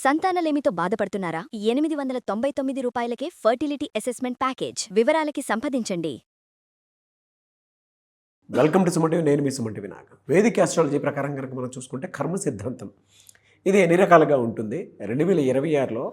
సంతానలేమితో బాధపడుతున్నారా? 899 రూపాయలకే fertility assessment package. వివరాలకి సంప్రదించండి. వెల్కమ్ టు సుమంటివి. నేను మీ సుమంటి వినాయక్. వేదిక ఆస్ట్రాలజీ ప్రకారం కనుక మనం చూసుకుంటే కర్మ సిద్ధాంతం ఇది ఎన్ని రకాలుగా ఉంటుంది. 2026లో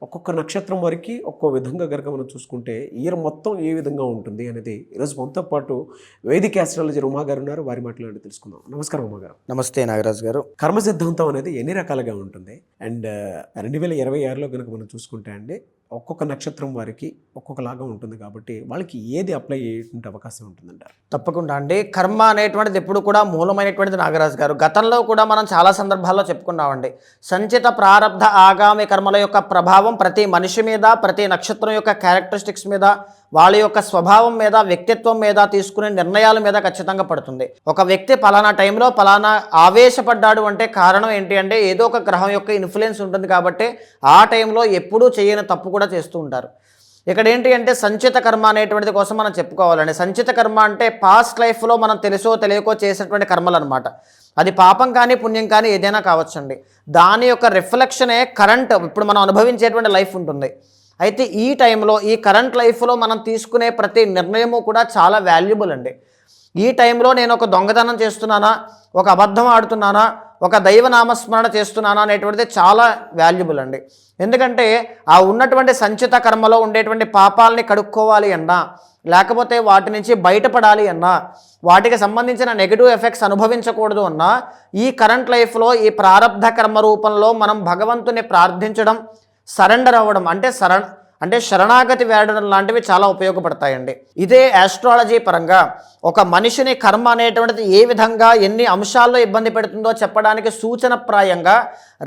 ఒక్కొక్క నక్షత్రం వరకు ఒక్కో విధంగా కనుక మనం చూసుకుంటే ఇయర్ మొత్తం ఏ విధంగా ఉంటుంది అనేది ఈరోజు మనతో పాటు వేదిక ఆస్ట్రాలజీ ఉమా గారు ఉన్నారు. వారి మాట్లాడి తెలుసుకుందాం. నమస్కారం ఉమా గారు. నమస్తే నాగరాజు గారు. కర్మ సిద్ధాంతం అనేది ఎన్ని రకాలుగా ఉంటుంది అండ్ 2026లో కనుక మనం చూసుకుంటే అండి ఒక్కొక్క నక్షత్రం వారికి ఒక్కొక్కలాగా ఉంటుంది కాబట్టి వాళ్ళకి ఏది అప్లై అయ్యేటువంటి అవకాశం ఉంటుందంటారు? తప్పకుండా అండి. కర్మ అనేటువంటిది ఎప్పుడు కూడా మూలమైనటువంటిది నాగరాజు గారు. గతంలో కూడా మనం చాలా సందర్భాల్లో చెప్పుకున్నామండి. సంచిత ప్రారబ్ధ ఆగామి కర్మల యొక్క ప్రభావం ప్రతి మనిషి మీద, ప్రతి నక్షత్రం యొక్క క్యారెక్టరిస్టిక్స్ మీద, వాళ్ళ యొక్క స్వభావం మీద, వ్యక్తిత్వం మీద, తీసుకునే నిర్ణయాల మీద ఖచ్చితంగా పడుతుంది. ఒక వ్యక్తి పలానా టైంలో పలానా ఆవేశపడ్డాడు అంటే కారణం ఏంటి అంటే ఏదో ఒక గ్రహం యొక్క ఇన్ఫ్లుయెన్స్ ఉంటుంది కాబట్టి ఆ టైంలో ఎప్పుడూ చేయని తప్పు కూడా చేస్తూ ఉంటారు. ఇక్కడ ఏంటి అంటే సంచిత కర్మ అనేటువంటిది కోసం మనం చెప్పుకోవాలండి. సంచిత కర్మ అంటే పాస్ట్ లైఫ్లో మనం తెలుసో తెలియకో చేసినటువంటి కర్మలు అనమాట. అది పాపం కానీ పుణ్యం కానీ ఏదైనా కావచ్చండి. దాని యొక్క రిఫ్లెక్షనే కరెంట్ ఇప్పుడు మనం అనుభవించేటువంటి లైఫ్ ఉంటుంది. అయితే ఈ టైంలో ఈ కరెంట్ లైఫ్లో మనం తీసుకునే ప్రతి నిర్ణయము కూడా చాలా వాల్యుబుల్ అండి. ఈ టైంలో నేను ఒక దొంగతనం చేస్తున్నానా, ఒక అబద్ధం ఆడుతున్నానా, ఒక దైవనామస్మరణ చేస్తున్నానా అనేటువంటిది చాలా వాల్యుబుల్ అండి. ఎందుకంటే ఆ ఉన్నటువంటి సంచిత కర్మలో ఉండేటువంటి పాపాలని కడుక్కోవాలి అన్నా, లేకపోతే వాటి నుంచి బయటపడాలి అన్నా, వాటికి సంబంధించిన నెగిటివ్ ఎఫెక్ట్స్ అనుభవించకూడదు అన్నా ఈ కరెంట్ లైఫ్లో ఈ ప్రారబ్ధ కర్మ రూపంలో మనం భగవంతుని ప్రార్థించడం, సరెండర్ అవ్వడం అంటే శరణాగతి వేడడం లాంటివి చాలా ఉపయోగపడతాయండి. ఇదే ఆస్ట్రాలజీ పరంగా ఒక మనిషిని కర్మ అనేటువంటిది ఏ విధంగా ఎన్ని అంశాల్లో ఇబ్బంది పెడుతుందో చెప్పడానికి సూచనప్రాయంగా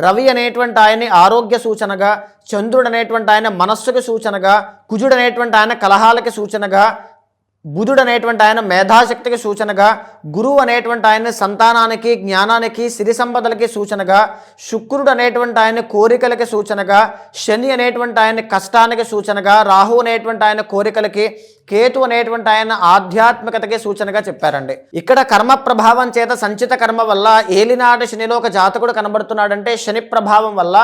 రవి అనేటువంటి ఆయన్ని ఆరోగ్య సూచనగా, చంద్రుడు అనేటువంటి ఆయన మనస్సుకి సూచనగా, కుజుడు అనేటువంటి ఆయన కలహాలకి సూచనగా, బుధుడు అనేటువంటి ఆయన మేధాశక్తికి సూచనగా, గురువు అనేటువంటి ఆయన సంతానానికి, జ్ఞానానికి, సిరి సంపదలకి సూచనగా, శుక్రుడు అనేటువంటి ఆయన కోరికలకి సూచనగా, శని అనేటువంటి ఆయన కష్టానికి సూచనగా, రాహు అనేటువంటి ఆయన కోరికలకి, కేతు అనేటువంటి ఆయన ఆధ్యాత్మికతకి సూచనగా చెప్పారండి. ఇక్కడ కర్మ ప్రభావం చేత సంచిత కర్మ వల్ల ఏలినాటి శనిలో ఒక జాతకుడు కనబడుతున్నాడంటే శని ప్రభావం వల్ల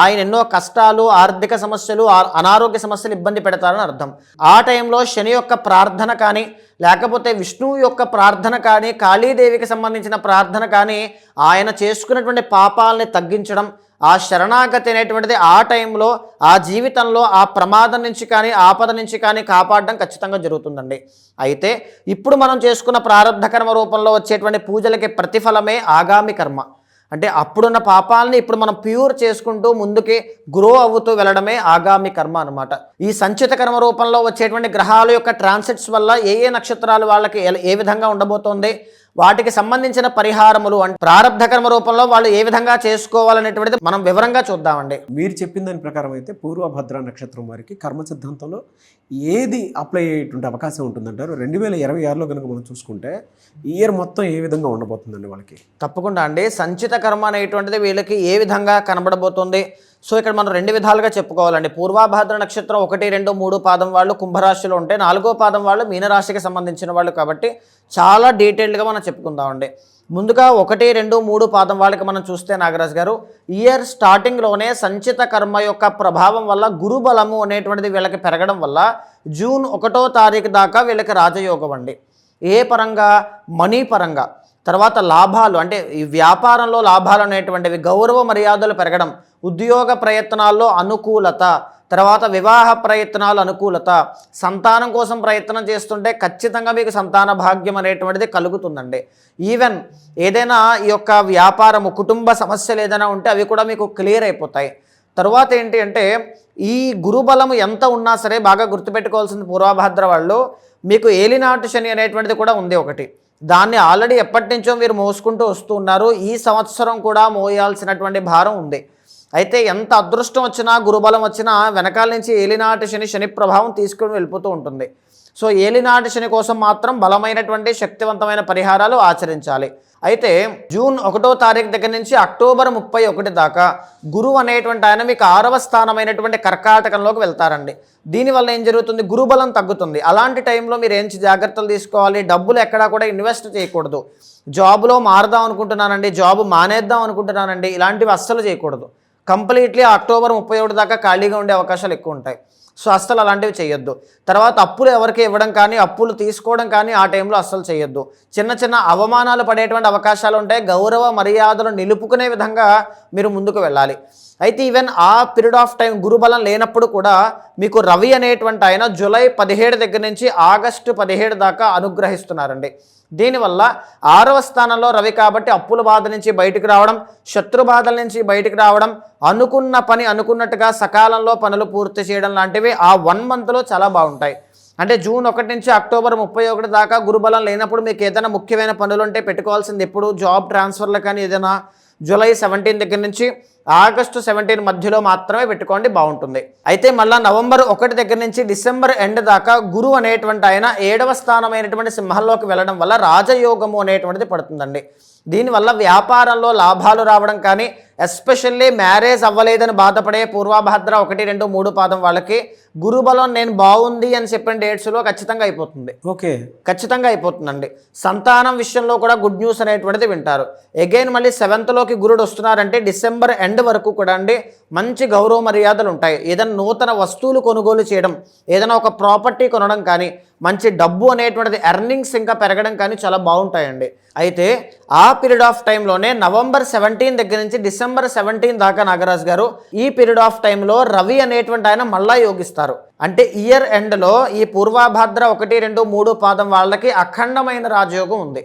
ఆయన ఎన్నో కష్టాలు, ఆర్థిక సమస్యలు, అనారోగ్య సమస్యలు ఇబ్బంది పెడతారని అర్థం. ఆ టైంలో శని యొక్క ప్రార్థన కానీ, లేకపోతే విష్ణువు యొక్క ప్రార్థన కానీ, కాళీదేవికి సంబంధించిన ప్రార్థన కానీ ఆయన చేసుకున్నటువంటి పాపాలని తగ్గించడం, ఆ శరణాగతి అనేటువంటిది ఆ టైంలో ఆ జీవితంలో ఆ ప్రమాదం నుంచి కానీ ఆపద నుంచి కానీ కాపాడడం ఖచ్చితంగా జరుగుతుందండి. అయితే ఇప్పుడు మనం చేసుకున్న ప్రారబ్ధ కర్మ రూపంలో వచ్చేటువంటి పూజలకి ప్రతిఫలమే ఆగామి కర్మ. అంటే అప్పుడున్న పాపాలని ఇప్పుడు మనం ప్యూర్ చేసుకుంటూ ముందుకి గ్రో అవుతూ వెళ్ళడమే ఆగామి కర్మ అనమాట. ఈ సంచిత కర్మ రూపంలో వచ్చేటువంటి గ్రహాల యొక్క ట్రాన్సిట్స్ వల్ల ఏ నక్షత్రాలు వాళ్ళకి ఏ విధంగా ఉండబోతోంది, వాటికి సంబంధించిన పరిహారములు అంటే ప్రారబ్ధ కర్మ రూపంలో వాళ్ళు ఏ విధంగా చేసుకోవాలనేటువంటిది మనం వివరంగా చూద్దామండి. మీరు చెప్పిన దాని ప్రకారం అయితే పూర్వభద్ర నక్షత్రం వారికి కర్మ సిద్ధాంతంలో ఏది అప్లై అయ్యేటువంటి అవకాశం ఉంటుందంటారు? 2026లో కనుక మనం చూసుకుంటే ఇయర్ మొత్తం ఏ విధంగా ఉండబోతుందండి వాళ్ళకి? తప్పకుండా అండి. సంచిత కర్మ అనేటువంటిది వీళ్ళకి ఏ విధంగా కనబడబోతుంది? సో ఇక్కడ మనం రెండు విధాలుగా చెప్పుకోవాలండి. పూర్వభద్ర నక్షత్రం 1, 2, 3 పాదం వాళ్ళు కుంభరాశిలో ఉంటే 4వ పాదం వాళ్ళు మీనరాశికి సంబంధించిన వాళ్ళు కాబట్టి చాలా డీటెయిల్డ్గా మనం చెప్పుకుందామండి. ముందుగా 1, 2, 3 పాదం వాళ్ళకి మనం చూస్తే నాగరాజు గారు ఇయర్ స్టార్టింగ్లోనే సంచిత కర్మ యొక్క ప్రభావం వల్ల గురుబలము అనేటువంటిది వీళ్ళకి పెరగడం వల్ల జూన్ 1వ తారీఖు దాకా వీళ్ళకి రాజయోగం అండి. ఏ పరంగా? మనీ పరంగా. తర్వాత లాభాలు అంటే ఈ వ్యాపారంలో లాభాలు అనేటువంటివి, గౌరవ మర్యాదలు పెరగడం, ఉద్యోగ ప్రయత్నాల్లో అనుకూలత, తర్వాత వివాహ ప్రయత్నాలు అనుకూలత, సంతానం కోసం ప్రయత్నం చేస్తుంటే ఖచ్చితంగా మీకు సంతాన భాగ్యం అనేటువంటిది కలుగుతుందండి. ఈవెన్ ఏదైనా ఈ యొక్క వ్యాపారము, కుటుంబ సమస్యలు ఏదైనా ఉంటే అవి కూడా మీకు క్లియర్ అయిపోతాయి. తర్వాత ఏంటి అంటే ఈ గురుబలము ఎంత ఉన్నా సరే బాగా గుర్తుపెట్టుకోవాల్సింది పూర్వభద్ర వాళ్ళు మీకు ఏలినాటి శని అనేటువంటిది కూడా ఉంది ఒకటి. దాన్ని ఆల్రెడీ ఎప్పటి నుంచో మీరు మోసుకుంటూ వస్తూ ఉన్నారు. ఈ సంవత్సరం కూడా మోయాల్సినటువంటి భారం ఉంది. అయితే ఎంత అదృష్టం వచ్చినా, గురుబలం వచ్చినా వెనకాల నుంచి ఏలినాటి శని ప్రభావం తీసుకుని వెళ్ళిపోతూ ఉంటుంది. సో ఏలినాటి శని కోసం మాత్రం బలమైనటువంటి శక్తివంతమైన పరిహారాలు ఆచరించాలి. అయితే జూన్ 1వ తారీఖు దగ్గర నుంచి అక్టోబర్ 31 దాకా గురువు అనేటువంటి ఆయన మీకు 6వ స్థానమైనటువంటి కర్కాటకంలోకి వెళ్తారండి. దీనివల్ల ఏం జరుగుతుంది? గురుబలం తగ్గుతుంది. అలాంటి టైంలో మీరు ఏం జాగ్రత్తలు తీసుకోవాలి? డబ్బులు ఎక్కడా కూడా ఇన్వెస్ట్ చేయకూడదు. జాబ్లో మారదాం అనుకుంటున్నానండి, జాబ్ మానేద్దాం అనుకుంటున్నానండి, ఇలాంటివి అస్సలు చేయకూడదు. కంప్లీట్లీ అక్టోబర్ 31 దాకా ఖాళీగా ఉండే అవకాశాలు ఎక్కువ ఉంటాయి. సో అస్సలు అలాంటివి చేయొద్దు. తర్వాత అప్పులు ఎవరికి ఇవ్వడం కానీ అప్పులు తీసుకోవడం కానీ ఆ టైంలో అస్సలు చేయొద్దు. చిన్న చిన్న అవమానాలు పడేటువంటి అవకాశాలు ఉంటాయి. గౌరవ మర్యాదలు నిలుపుకునే విధంగా మీరు ముందుకు వెళ్ళాలి. అయితే ఈవెన్ ఆ పీరియడ్ ఆఫ్ టైం గురుబలం లేనప్పుడు కూడా మీకు రవి అనేటువంటి ఆయన జూలై 17 దగ్గర నుంచి ఆగస్టు 17 దాకా అనుగ్రహిస్తున్నారండి. దీనివల్ల 6వ స్థానంలో రవి కాబట్టి అప్పుల బాధ నుంచి బయటికి రావడం, శత్రు బాధల నుంచి బయటికి రావడం, అనుకున్న పని అనుకున్నట్టుగా సకాలంలో పనులు పూర్తి చేయడం లాంటివి ఆ 1 మంత్లో చాలా బాగుంటాయి. అంటే జూన్ 1 నుంచి అక్టోబర్ 31 దాకా గురుబలం లేనప్పుడు మీకు ఏదైనా ముఖ్యమైన పనులు ఉంటే పెట్టుకోవాల్సింది ఎప్పుడు జాబ్ ట్రాన్స్ఫర్లు కానీ ఏదైనా జూలై 17 దగ్గర నుంచి ఆగస్టు 17 మధ్యలో మాత్రమే పెట్టుకోండి, బాగుంటుంది. అయితే మళ్ళీ నవంబర్ 1 దగ్గర నుంచి డిసెంబర్ ఎండ్ దాకా గురువు అనేటువంటి ఆయన 7వ స్థానమైనటువంటి సింహంలోకి వెళ్ళడం వల్ల రాజయోగము అనేటువంటిది పడుతుందండి. దీనివల్ల వ్యాపారంలో లాభాలు రావడం కానీ, ఎస్పెషల్లీ మ్యారేజ్ అవ్వలేదని బాధపడే పూర్వభాద్ర 1, 2, 3 పాదం వాళ్ళకి గురుబలం నేను బాగుంది అని చెప్పిన డేట్స్లో ఖచ్చితంగా అయిపోతుంది. ఓకే, ఖచ్చితంగా అయిపోతుందండి. సంతానం విషయంలో కూడా గుడ్ న్యూస్ అనేటువంటిది వింటారు. అగైన్ మళ్ళీ 7th గురుడు వస్తున్నారంటే డిసెంబర్ ఎండ్ వరకు కూడా అండి మంచి గౌరవ మర్యాదలు ఉంటాయి. ఏదైనా నూతన వస్తువులు కొనుగోలు చేయడం, ఏదైనా ఒక ప్రాపర్టీ కొనడం కానీ, మంచి డబ్బు అనేటువంటిది ఎర్నింగ్స్ ఇంకా పెరగడం కానీ చాలా బాగుంటాయండి. అయితే ఆ పీరియడ్ ఆఫ్ టైంలోనే నవంబర్ 17 దగ్గర నుంచి డిసెంబర్ 17 దాకా నాగరాజు గారు ఈ పీరియడ్ ఆఫ్ టైంలో రవి అనేటువంటి ఆయన మళ్ళా యోగిస్తారు. అంటే ఇయర్ ఎండ్లో ఈ పూర్వభాద్ర 1, 2, 3 పాదం వాళ్ళకి అఖండమైన రాజయోగం ఉంది.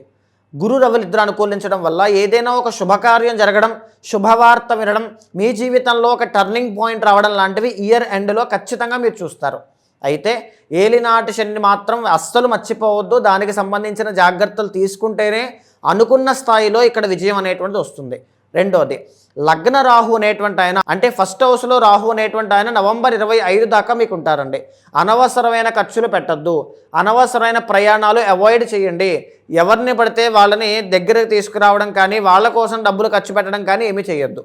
గురు రవులు ఇద్దరు అనుకూలించడం వల్ల ఏదైనా ఒక శుభకార్యం జరగడం, శుభవార్త వినడం, మీ జీవితంలో ఒక టర్నింగ్ పాయింట్ రావడం లాంటివి ఇయర్ ఎండ్లో ఖచ్చితంగా మీరు చూస్తారు. అయితే ఏలినాటి శని మాత్రం అస్సలు మర్చిపోవద్దు. దానికి సంబంధించిన జాగ్రత్తలు తీసుకుంటేనే అనుకున్న స్థాయిలో ఇక్కడ విజయం అనేటువంటిది వస్తుంది. రెండోది లగ్న రాహు అనేటువంటి ఆయన, అంటే ఫస్ట్ హౌస్లో రాహు అనేటువంటి ఆయన నవంబర్ 25 దాకా మీకు ఉంటారండి. అనవసరమైన ఖర్చులు పెట్టద్దు, అనవసరమైన ప్రయాణాలు అవాయిడ్ చేయండి. ఎవరిని పడితే వాళ్ళని దగ్గరకు తీసుకురావడం కానీ, వాళ్ళ కోసం డబ్బులు ఖర్చు పెట్టడం కానీ ఏమీ చేయొద్దు.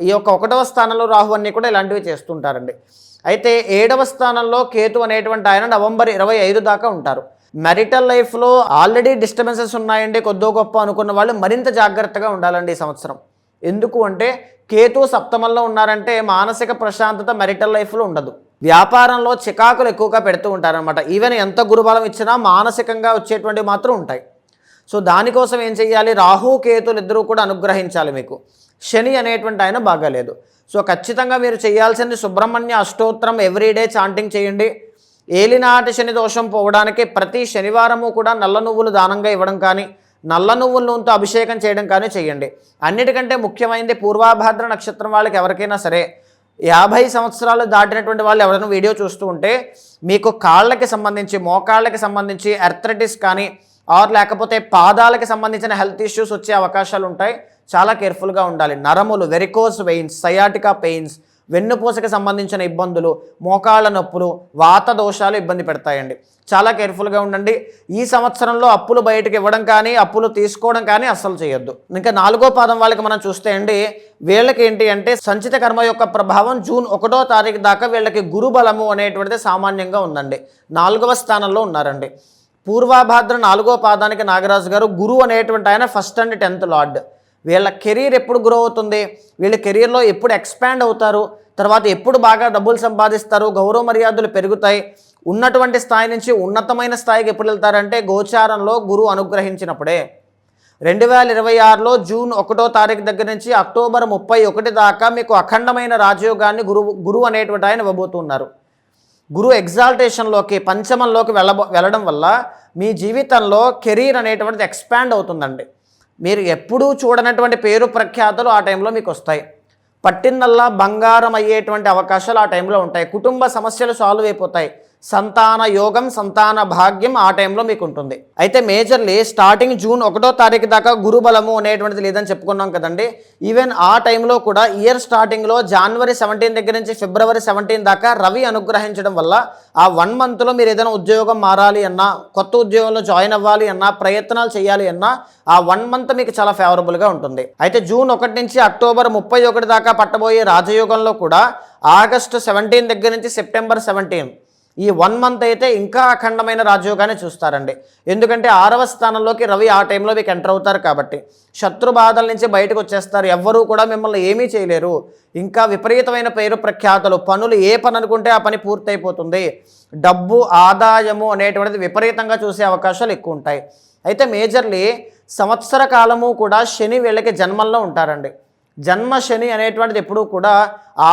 ఈ యొక్క 1వ స్థానంలో రాహు అన్నీ కూడా ఇలాంటివి చేస్తుంటారండి. అయితే 7వ స్థానంలో కేతు అనేటువంటి ఆయన నవంబర్ 25 దాకా ఉంటారు. మ్యారిటల్ లైఫ్లో ఆల్రెడీ డిస్టర్బెన్సెస్ ఉన్నాయండి కొద్దో గొప్ప అనుకున్న వాళ్ళు మరింత జాగ్రత్తగా ఉండాలండి ఈ సంవత్సరం. ఎందుకు అంటే కేతు సప్తమంలో ఉన్నారంటే మానసిక ప్రశాంతత మ్యారిటల్ లైఫ్లో ఉండదు. వ్యాపారంలో చికాకులు ఎక్కువగా పెడుతూ ఉంటారనమాట. ఈవెన్ ఎంత గురుబలం ఇచ్చినా మానసికంగా వచ్చేటువంటివి మాత్రం ఉంటాయి. సో దానికోసం ఏం చెయ్యాలి, రాహు కేతులు ఇద్దరూ కూడా అనుగ్రహించాలి మీకు. శని అనేటువంటి ఆయన బాగాలేదు. సో ఖచ్చితంగా మీరు చేయాల్సింది సుబ్రహ్మణ్య అష్టోత్తరం ఎవ్రీడే చాంటింగ్ చేయండి. ఏలినాటి శని దోషం పోవడానికి ప్రతి శనివారము కూడా నల్ల నువ్వులు దానంగా ఇవ్వడం కానీ, నల్ల నువ్వుల నూనెతో అభిషేకం చేయడం కానీ చేయండి. అన్నిటికంటే ముఖ్యమైనది పూర్వభాద్ర నక్షత్రం వాళ్ళకి ఎవరికైనా సరే 50 సంవత్సరాలు దాటినటువంటి వాళ్ళు ఎవరైనా వీడియో చూస్తూ ఉంటే మీకు కాళ్ళకి సంబంధించి, మోకాళ్ళకి సంబంధించి ఆర్థరైటిస్ కానీ లేకపోతే పాదాలకి సంబంధించిన హెల్త్ ఇష్యూస్ వచ్చే అవకాశాలు ఉంటాయి. చాలా కేర్ఫుల్గా ఉండాలి. నరములు, వెరికోస్ వెయిన్స్, సయాటికా పెయిన్స్, వెన్నుపూసకి సంబంధించిన ఇబ్బందులు, మోకాళ్ళ నొప్పులు, వాత దోషాలు ఇబ్బంది పెడతాయండి. చాలా కేర్ఫుల్గా ఉండండి. ఈ సంవత్సరంలో అప్పులు బయటకు ఇవ్వడం కానీ, అప్పులు తీసుకోవడం కానీ అస్సలు చేయొద్దు. ఇంకా 4వ పాదం వాళ్ళకి మనం చూస్తే అండి, వీళ్ళకి ఏంటి అంటే సంచిత కర్మ యొక్క ప్రభావం జూన్ 1వ తారీఖు దాకా వీళ్ళకి గురుబలము అనేటువంటిది సామాన్యంగా ఉందండి. 4వ స్థానంలో ఉన్నారండి. పూర్వభాద్ర 4వ పాదానికి నాగరాజు గారు గురువు అనేటువంటి ఆయన 1st and 10th లార్డ్. వీళ్ళ కెరీర్ ఎప్పుడు గ్రో అవుతుంది, వీళ్ళ కెరీర్లో ఎప్పుడు ఎక్స్పాండ్ అవుతారు, తర్వాత ఎప్పుడు బాగా డబ్బులు సంపాదిస్తారు, గౌరవ మర్యాదలు పెరుగుతాయి, ఉన్నటువంటి స్థాయి నుంచి ఉన్నతమైన స్థాయికి ఎప్పుడు వెళ్తారంటే గోచారంలో గురువు అనుగ్రహించినప్పుడే. 2026లో జూన్ 1వ తారీఖు దగ్గర నుంచి అక్టోబర్ 31 దాకా మీకు అఖండమైన రాజయోగాన్ని గురువు అనేటువంటి ఆయన ఇవ్వబోతున్నారు. గురువు ఎగ్జాల్టేషన్లోకి, పంచమంలోకి వెళ్ళడం వల్ల మీ జీవితంలో కెరీర్ అనేటువంటిది ఎక్స్పాండ్ అవుతుందండి. మీరు ఎప్పుడూ చూడనటువంటి పేరు ప్రఖ్యాతలు ఆ టైంలో మీకు వస్తాయి. పట్టిందల్లా బంగారం అయ్యేటువంటి అవకాశాలు ఆ టైంలో ఉంటాయి. కుటుంబ సమస్యలు సాల్వ్ అయిపోతాయి. సంతాన యోగం, సంతాన భాగ్యం ఆ టైంలో మీకు ఉంటుంది. అయితే మేజర్లీ స్టార్టింగ్ జూన్ 1వ తారీఖు దాకా గురుబలము అనేటువంటిది లేదని చెప్పుకున్నాం కదండి. ఈవెన్ ఆ టైంలో కూడా ఇయర్ స్టార్టింగ్లో జనవరి 17 దగ్గర నుంచి ఫిబ్రవరి 17 దాకా రవి అనుగ్రహించడం వల్ల ఆ 1 మంత్లో మీరు ఏదైనా ఉద్యోగం మారాలి అన్నా, కొత్త ఉద్యోగంలో జాయిన్ అవ్వాలి అన్నా, ప్రయత్నాలు చేయాలి అన్నా ఆ 1 మంత్ మీకు చాలా ఫేవరబుల్గా ఉంటుంది. అయితే జూన్ 1 నుంచి అక్టోబర్ 31 దాకా పట్టబోయే రాజయోగంలో కూడా ఆగస్టు 17 దగ్గర నుంచి సెప్టెంబర్ 17 ఈ 1 మంత్ అయితే ఇంకా అఖండమైన రాజయోగాన్ని చూస్తారండి. ఎందుకంటే 6వ స్థానంలోకి రవి ఆ టైంలో మీకు ఎంటర్ అవుతారు కాబట్టి శత్రు బాధల నుంచి బయటకు వచ్చేస్తారు. ఎవ్వరూ కూడా మిమ్మల్ని ఏమీ చేయలేరు. ఇంకా విపరీతమైన పేరు ప్రఖ్యాతలు, పనులు ఏ పని అనుకుంటే ఆ పని పూర్తయిపోతుంది. డబ్బు ఆదాయము అనేటువంటిది విపరీతంగా చూసే అవకాశాలు ఎక్కువ ఉంటాయి. అయితే మేజర్లీ సంవత్సర కాలము కూడా శని వీళ్ళకి జన్మల్లో ఉంటారండి. జన్మ శని అనేటువంటిది ఎప్పుడూ కూడా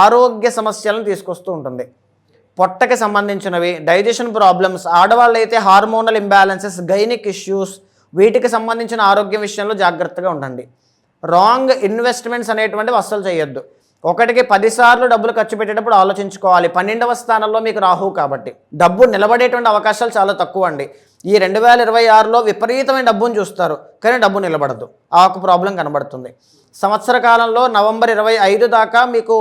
ఆరోగ్య సమస్యలను తీసుకొస్తూ ఉంటుంది. పొట్టకి సంబంధించినవి, డైజెషన్ ప్రాబ్లమ్స్, ఆడవాళ్ళు అయితే హార్మోనల్ ఇంబ్యాలెన్సెస్, గైనిక్ ఇష్యూస్, వీటికి సంబంధించిన ఆరోగ్యం విషయంలో జాగ్రత్తగా ఉండండి. రాంగ్ ఇన్వెస్ట్మెంట్స్ అనేటువంటివి అస్సలు చేయొద్దు. 1కి 10 సార్లు డబ్బులు ఖర్చు పెట్టేటప్పుడు ఆలోచించుకోవాలి. 12వ స్థానంలో మీకు రాహు కాబట్టి డబ్బు నిలబడేటువంటి అవకాశాలు చాలా తక్కువ అండి. ఈ 2026లో విపరీతమైన డబ్బును చూస్తారు, కానీ డబ్బు నిలబడదు. ఆ ఒక ప్రాబ్లం కనబడుతుంది. సంవత్సర కాలంలో నవంబర్ 25 దాకా మీకు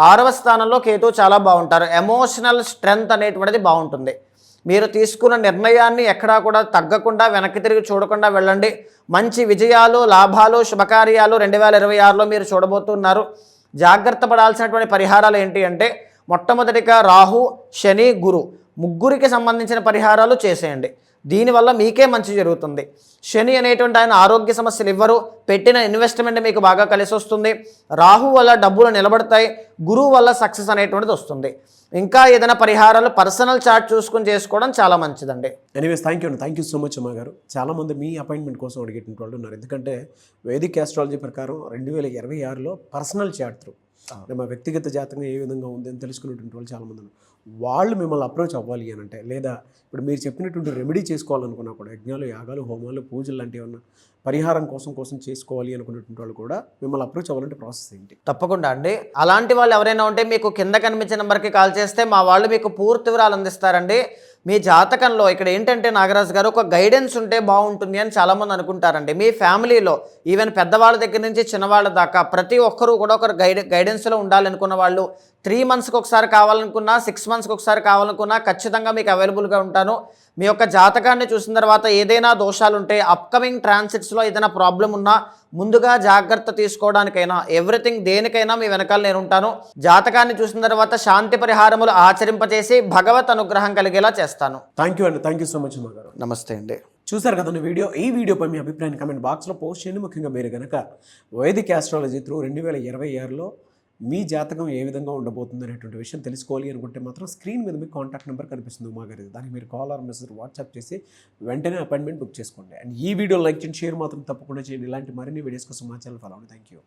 6వ స్థానంలో కేతు చాలా బాగుంటారు. ఎమోషనల్ స్ట్రెంగ్త్ అనేటువంటిది బాగుంటుంది. మీరు తీసుకున్న నిర్ణయాన్ని ఎక్కడా కూడా తగ్గకుండా వెనక్కి తిరిగి చూడకుండా వెళ్ళండి. మంచి విజయాలు, లాభాలు, శుభకార్యాలు 2026లో మీరు చూడబోతున్నారు. జాగ్రత్త పడాల్సినటువంటి పరిహారాలు ఏంటి అంటే, మొట్టమొదటిగా రాహు, శని, గురు ముగ్గురికి సంబంధించిన పరిహారాలు చేసేయండి. దీనివల్ల మీకే మంచి జరుగుతుంది. శని అనేటువంటి ఆయన ఆరోగ్య సమస్యలు ఇవ్వరు. పెట్టిన ఇన్వెస్ట్మెంట్ మీకు బాగా కలిసి వస్తుంది. రాహు వల్ల డబ్బులు నిలబడతాయి. గురువు వల్ల సక్సెస్ అనేటువంటిది వస్తుంది. ఇంకా ఏదైనా పరిహారాలు పర్సనల్ చార్ట్ చూసుకుని చేసుకోవడం చాలా మంచిదండి. Anyways thank you so much అమ్మ గారు. చాలామంది మీ అపాయింట్మెంట్ కోసం అడిగేటువంటి వాళ్ళు ఉన్నారు. ఎందుకంటే వేదిక్ ఆస్ట్రాలజీ ప్రకారం 2026లో పర్సనల్ చార్ట్ త్రూ మా వ్యక్తిగత జాతకం ఏ విధంగా ఉంది అని తెలుసుకునేటువంటి వాళ్ళు చాలామంది ఉన్నారు. వాళ్ళు మిమ్మల్ని అప్రోచ్ అవ్వాలి అని అంటే, లేదా ఇప్పుడు మీరు చెప్పినటువంటి రెమెడీ చేసుకోవాలనుకున్నా కూడా, యజ్ఞాలు, యాగాలు, హోమాలు, పూజలు లాంటివి ఏమన్నా పరిహారం కోసం చేసుకోవాలి అనుకునేటువంటి వాళ్ళు కూడా మిమ్మల్ని అప్రోచ్ అవ్వాలంటే ప్రాసెస్ ఏంటి? తప్పకుండా అండి. అలాంటి వాళ్ళు ఎవరైనా ఉంటే మీకు కింద కనిపించే నెంబర్కి కాల్ చేస్తే మా వాళ్ళు మీకు పూర్తి వివరాలు అందిస్తారండి. మీ జాతకంలో ఇక్కడ ఏంటంటే నాగరాజు గారు, ఒక గైడెన్స్ ఉంటే బాగుంటుంది అని చాలామంది అనుకుంటారండి. మీ ఫ్యామిలీలో ఈవెన్ పెద్దవాళ్ళ దగ్గర నుంచి చిన్నవాళ్ళ దాకా ప్రతి ఒక్కరూ కూడా ఒక గైడెన్స్లో ఉండాలనుకున్న వాళ్ళు 3 మంత్స్కి ఒకసారి కావాలనుకున్నా, 6 మంత్స్కి ఒకసారి కావాలనుకున్నా ఖచ్చితంగా మీకు అవైలబుల్గా ఉంటాను. మీ యొక్క జాతకాన్ని చూసిన తర్వాత ఏదైనా దోషాలు ఉంటే, అప్కమింగ్ ట్రాన్సిట్స్లో ఏదైనా ప్రాబ్లం ఉన్నా ముందుగా జాగ్రత్త తీసుకోవడానికైనా, ఎవ్రీథింగ్ దేనికైనా మీ వెనకాల నేను ఉంటాను. జాతకాన్ని చూసిన తర్వాత శాంతి పరిహారములు ఆచరింపజేసి భగవత్ అనుగ్రహం కలిగేలా చేస్తాను. థ్యాంక్ యూ సో మచ్ అమ్మ గారు. నమస్తే అండి. చూసారు కదండి వీడియో. ఈ వీడియోపై మీ అభిప్రాయాన్ని కమెంట్ బాక్స్లో పోస్ట్ చేయండి. ముఖ్యంగా మీరు కనుక వైదిక్ ఆస్ట్రాలజీ త్రూ 2026లో మీ జాతకం ఏ విధంగా ఉండబోతుంది అనేటువంటి విషయం తెలుసుకోవాలి అనుకుంటే మాత్రం స్క్రీన్ మీద మీకు కాంటాక్ట్ నెంబర్ కనిపిస్తుంది ఉమా గారిది. దానికి మీరు కాల్ ఆర్ మెసేజ్ వాట్సాప్ చేసి వెంటనే అపాయింట్మెంట్ బుక్ చేసుకోండి. అండ్ ఈ వీడియో లైక్ చేయండి, షేర్ మాత్రం తప్పకుండా చేయండి. ఇలాంటి మరిన్ని వీడియోస్ కోసం మా ఛానల్ ఫాలో అవ్వండి. Thank you.